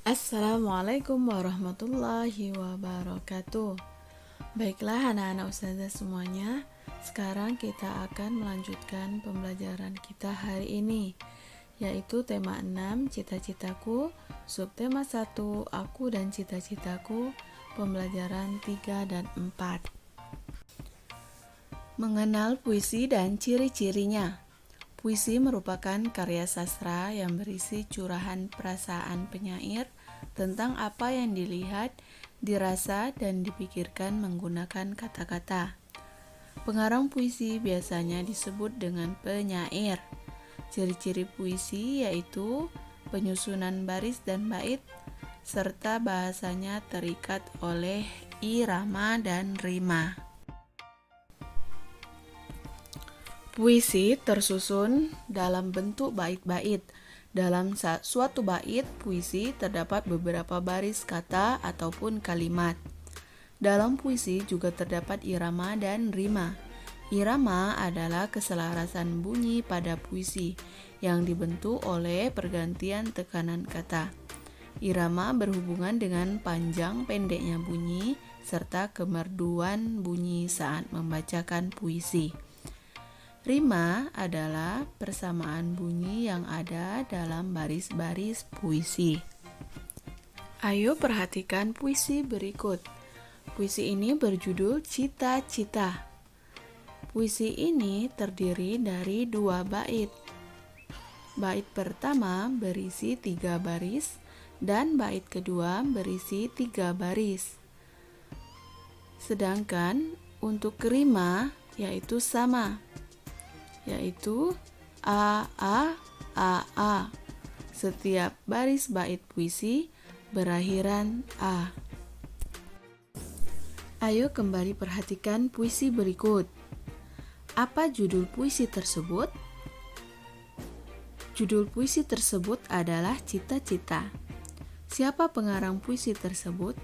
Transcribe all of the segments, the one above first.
Assalamualaikum warahmatullahi wabarakatuh. Baiklah anak-anak ustazah semuanya, sekarang kita akan melanjutkan pembelajaran kita hari ini, yaitu tema 6, cita-citaku, subtema 1, aku dan cita-citaku, pembelajaran 3 dan 4. Mengenal puisi dan ciri-cirinya. Puisi merupakan karya sastra yang berisi curahan perasaan penyair tentang apa yang dilihat, dirasa, dan dipikirkan menggunakan kata-kata. Pengarang puisi biasanya disebut dengan penyair. Ciri-ciri puisi yaitu penyusunan baris dan bait, serta bahasanya terikat oleh irama dan rima. Puisi tersusun dalam bentuk bait-bait. Dalam suatu bait puisi terdapat beberapa baris kata ataupun kalimat. Dalam puisi juga terdapat irama dan rima. Irama adalah keselarasan bunyi pada puisi yang dibentuk oleh pergantian tekanan kata. Irama berhubungan dengan panjang pendeknya bunyi serta kemerduan bunyi saat membacakan puisi. Rima adalah persamaan bunyi yang ada dalam baris-baris puisi. Ayo perhatikan puisi berikut. Puisi ini berjudul Cita-Cita. Puisi ini terdiri dari 2 bait. Bait pertama berisi 3 baris dan bait kedua berisi 3 baris. Sedangkan untuk rima yaitu sama, yaitu A, A, A, A. Setiap baris bait puisi berakhiran A. Ayo kembali perhatikan puisi berikut. Apa judul puisi tersebut? Judul puisi tersebut adalah Cita-Cita. Siapa pengarang puisi tersebut?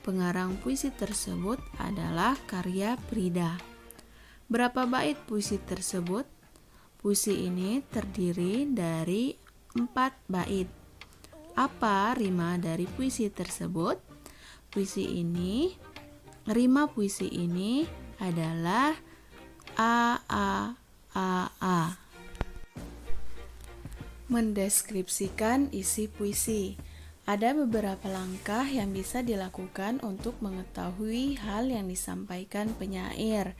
Pengarang puisi tersebut adalah karya Prida. Berapa bait puisi tersebut? Puisi ini terdiri dari 4 bait. Apa rima dari puisi tersebut? Rima puisi ini adalah A, A, A, A. Mendeskripsikan isi puisi. Ada beberapa langkah yang bisa dilakukan untuk mengetahui hal yang disampaikan penyair.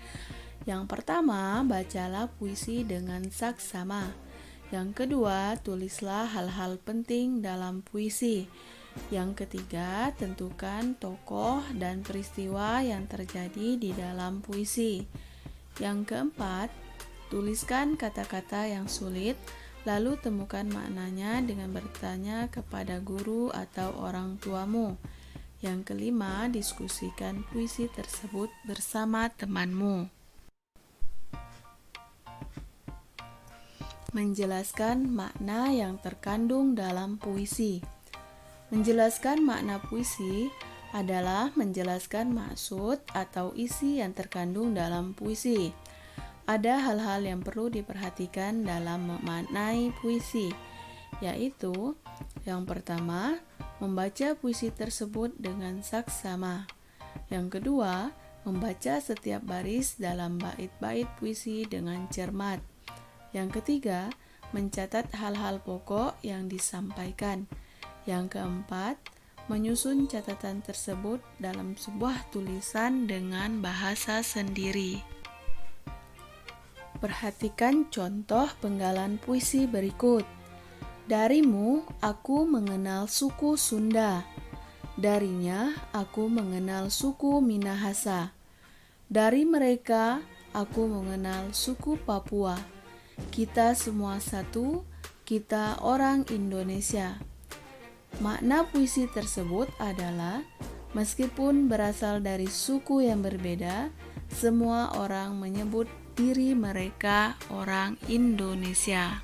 Yang pertama, bacalah puisi dengan saksama. Yang kedua, tulislah hal-hal penting dalam puisi. Yang ketiga, tentukan tokoh dan peristiwa yang terjadi di dalam puisi. Yang keempat, tuliskan kata-kata yang sulit, lalu temukan maknanya dengan bertanya kepada guru atau orang tuamu. Yang kelima, diskusikan puisi tersebut bersama temanmu. Menjelaskan makna yang terkandung dalam puisi. Menjelaskan makna puisi adalah menjelaskan maksud atau isi yang terkandung dalam puisi. Ada hal-hal yang perlu diperhatikan dalam memaknai puisi, yaitu yang pertama, membaca puisi tersebut dengan saksama. Yang kedua, membaca setiap baris dalam bait-bait puisi dengan cermat. Yang ketiga, mencatat hal-hal pokok yang disampaikan. Yang keempat, menyusun catatan tersebut dalam sebuah tulisan dengan bahasa sendiri. Perhatikan contoh penggalan puisi berikut. Darimu aku mengenal suku Sunda. Darinya aku mengenal suku Minahasa. Dari mereka aku mengenal suku Papua. Kita semua satu, kita orang Indonesia. Makna puisi tersebut adalah, meskipun berasal dari suku yang berbeda, semua orang menyebut diri mereka orang Indonesia.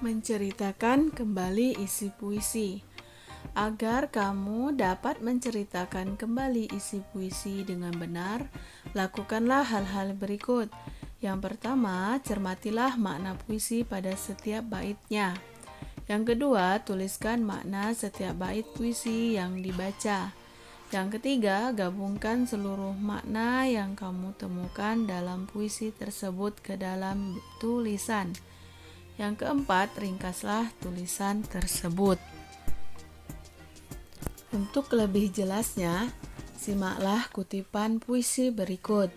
Menceritakan kembali isi puisi. Agar kamu dapat menceritakan kembali isi puisi dengan benar, lakukanlah hal-hal berikut. Yang pertama, cermatilah makna puisi pada setiap baitnya. Yang kedua, tuliskan makna setiap bait puisi yang dibaca. Yang ketiga, gabungkan seluruh makna yang kamu temukan dalam puisi tersebut ke dalam tulisan. Yang keempat, ringkaslah tulisan tersebut. Untuk lebih jelasnya, simaklah kutipan puisi berikut.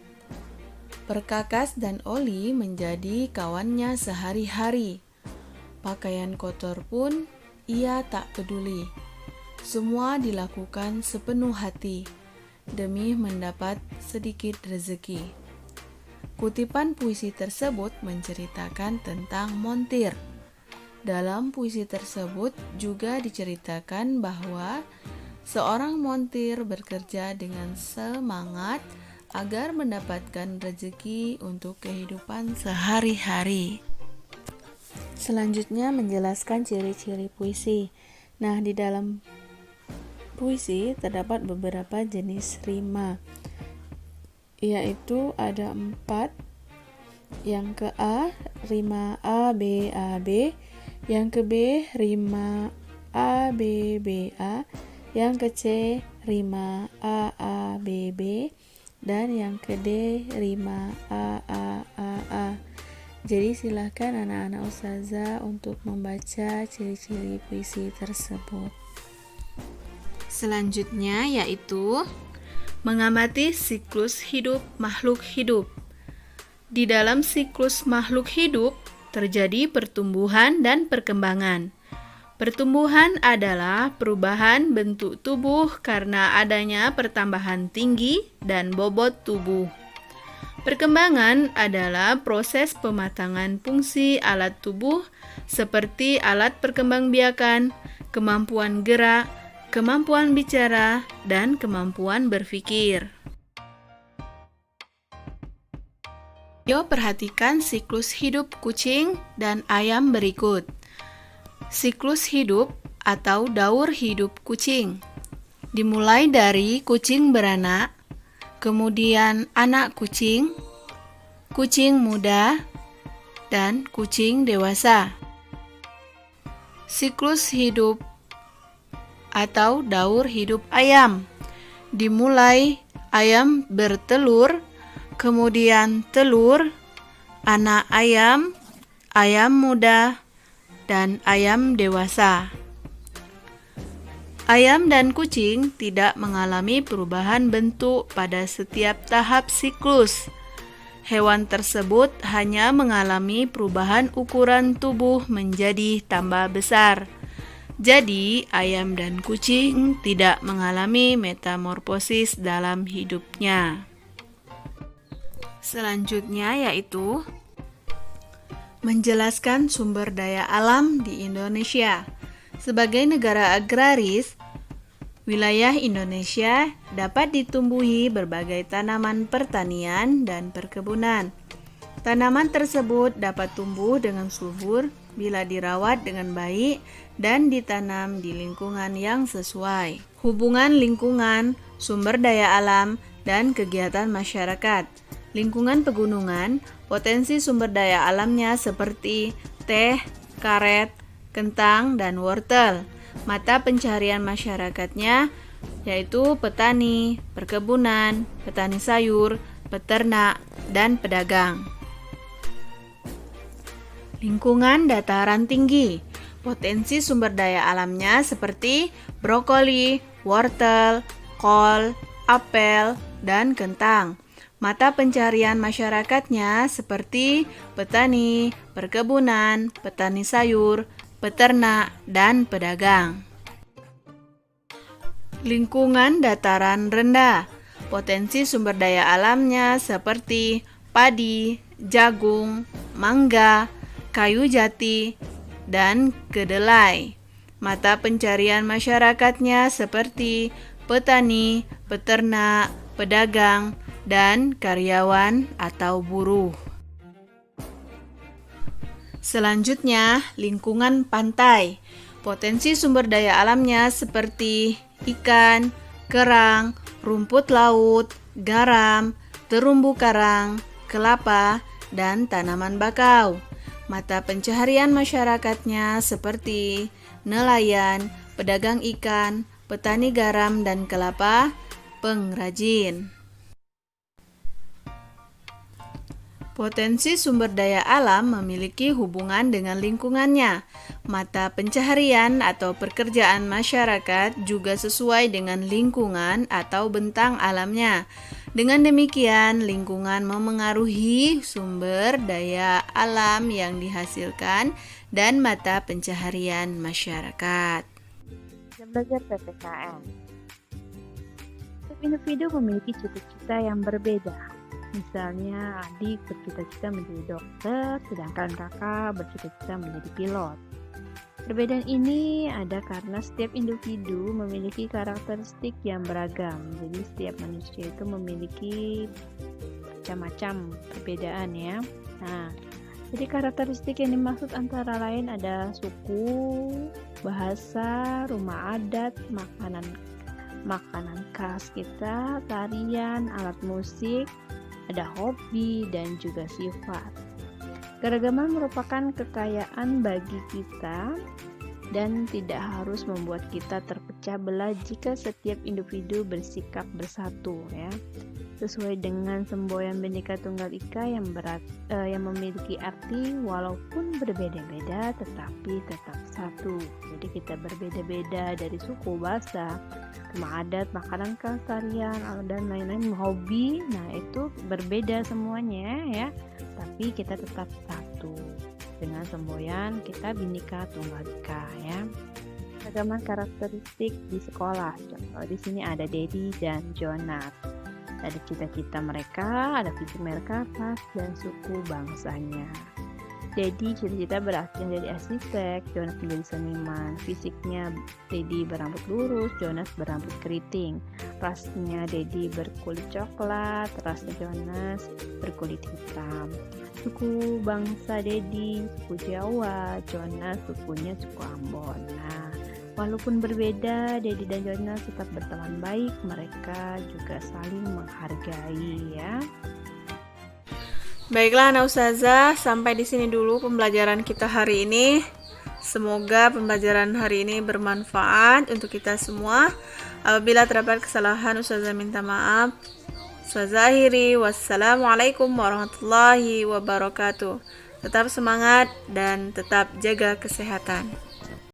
Perkakas dan oli menjadi kawannya sehari-hari. Pakaian kotor pun ia tak peduli. Semua dilakukan sepenuh hati demi mendapat sedikit rezeki. Kutipan puisi tersebut menceritakan tentang montir. Dalam puisi tersebut juga diceritakan bahwa seorang montir bekerja dengan semangat agar mendapatkan rezeki untuk kehidupan sehari-hari. Selanjutnya menjelaskan ciri-ciri puisi. Nah, di dalam puisi terdapat beberapa jenis rima, yaitu ada 4. Yang ke A, rima A, B, A, B. Yang ke B, rima A, B, B, A. Yang ke C, rima A, A, B, B. Dan yang ke D, rima A, A, A, A. Jadi silakan anak-anak ustazah untuk membaca ciri-ciri puisi tersebut. Selanjutnya yaitu mengamati siklus hidup makhluk hidup. Di dalam siklus makhluk hidup terjadi pertumbuhan dan perkembangan. Pertumbuhan adalah perubahan bentuk tubuh karena adanya pertambahan tinggi dan bobot tubuh. Perkembangan adalah proses pematangan fungsi alat tubuh seperti alat perkembangbiakan, kemampuan gerak, kemampuan bicara, dan kemampuan berpikir. Yuk perhatikan siklus hidup kucing dan ayam berikut. Siklus hidup atau daur hidup kucing dimulai dari kucing beranak, kemudian anak kucing, kucing muda, dan kucing dewasa. Siklus hidup atau daur hidup ayam dimulai ayam bertelur, kemudian telur, anak ayam, ayam muda, dan ayam dewasa. Ayam dan kucing tidak mengalami perubahan bentuk pada setiap tahap siklus. Hewan tersebut hanya mengalami perubahan ukuran tubuh menjadi tambah besar. Jadi, ayam dan kucing tidak mengalami metamorfosis dalam hidupnya. Selanjutnya yaitu menjelaskan sumber daya alam di Indonesia. Sebagai negara agraris, wilayah Indonesia dapat ditumbuhi berbagai tanaman pertanian dan perkebunan. Tanaman tersebut dapat tumbuh dengan subur bila dirawat dengan baik dan ditanam di lingkungan yang sesuai. Hubungan lingkungan, sumber daya alam, dan kegiatan masyarakat. Lingkungan pegunungan, potensi sumber daya alamnya seperti teh, karet, kentang, dan wortel. Mata pencarian masyarakatnya yaitu petani, perkebunan, petani sayur, peternak, dan pedagang. Lingkungan dataran tinggi, potensi sumber daya alamnya seperti brokoli, wortel, kol, apel, dan kentang. Mata pencarian masyarakatnya seperti petani, perkebunan, petani sayur, peternak, dan pedagang. Lingkungan dataran rendah, potensi sumber daya alamnya seperti padi, jagung, mangga, kayu jati, dan kedelai. Mata pencarian masyarakatnya seperti petani, peternak, pedagang, dan karyawan atau buruh. Selanjutnya, lingkungan pantai. Potensi sumber daya alamnya seperti ikan, kerang, rumput laut, garam, terumbu karang, kelapa, dan tanaman bakau. Mata pencaharian masyarakatnya seperti nelayan, pedagang ikan, petani garam dan kelapa, pengrajin. Potensi sumber daya alam memiliki hubungan dengan lingkungannya. Mata pencaharian atau pekerjaan masyarakat juga sesuai dengan lingkungan atau bentang alamnya. Dengan demikian, lingkungan memengaruhi sumber daya alam yang dihasilkan dan mata pencaharian masyarakat. Kita belajar PPKN. Setiap individu memiliki cita-cita yang berbeda. Misalnya adik bercita-cita menjadi dokter, sedangkan kakak bercita-cita menjadi pilot. Perbedaan ini ada karena setiap individu memiliki karakteristik yang beragam. Jadi setiap manusia itu memiliki macam-macam perbedaan ya. Nah, jadi karakteristik yang dimaksud antara lain ada suku, bahasa, rumah adat, makanan khas kita, tarian, alat musik, ada hobi dan juga sifat. Keragaman merupakan kekayaan bagi kita dan tidak harus membuat kita terpecah belah jika setiap individu bersikap bersatu ya. Sesuai dengan semboyan Bhinneka Tunggal Ika yang memiliki arti walaupun berbeda-beda tetapi tetap satu. Jadi kita berbeda-beda dari suku, bahasa, rumah adat, makanan khas, tarian, dan lain-lain, hobi. Nah, itu berbeda semuanya ya. Tapi kita tetap satu dengan semboyan kita Bhinneka Tunggal Ika ya. Ragaman karakteristik di sekolah. Contoh di sini ada Dedi dan Jonas. Ada cita-cita mereka, ada visi mereka, ras dan suku bangsanya. Dedi cita-cita berasal dari arsitek, Jonas menjadi seniman. Fisiknya Dedi berambut lurus, Jonas berambut keriting. Rasnya Dedi berkulit coklat, rasnya Jonas berkulit hitam. Suku bangsa Dedi suku Jawa, Jonas sukunya suku Ambon. Nah, walaupun berbeda, Dedi dan Jonas tetap berteman baik. Mereka juga saling menghargai ya. Baiklah anak ustazah, sampai di sini dulu pembelajaran kita hari ini. Semoga pembelajaran hari ini bermanfaat untuk kita semua. Apabila terdapat kesalahan, ustazah minta maaf. Ustazah akhiri, wassalamualaikum warahmatullahi wabarakatuh. Tetap semangat dan tetap jaga kesehatan.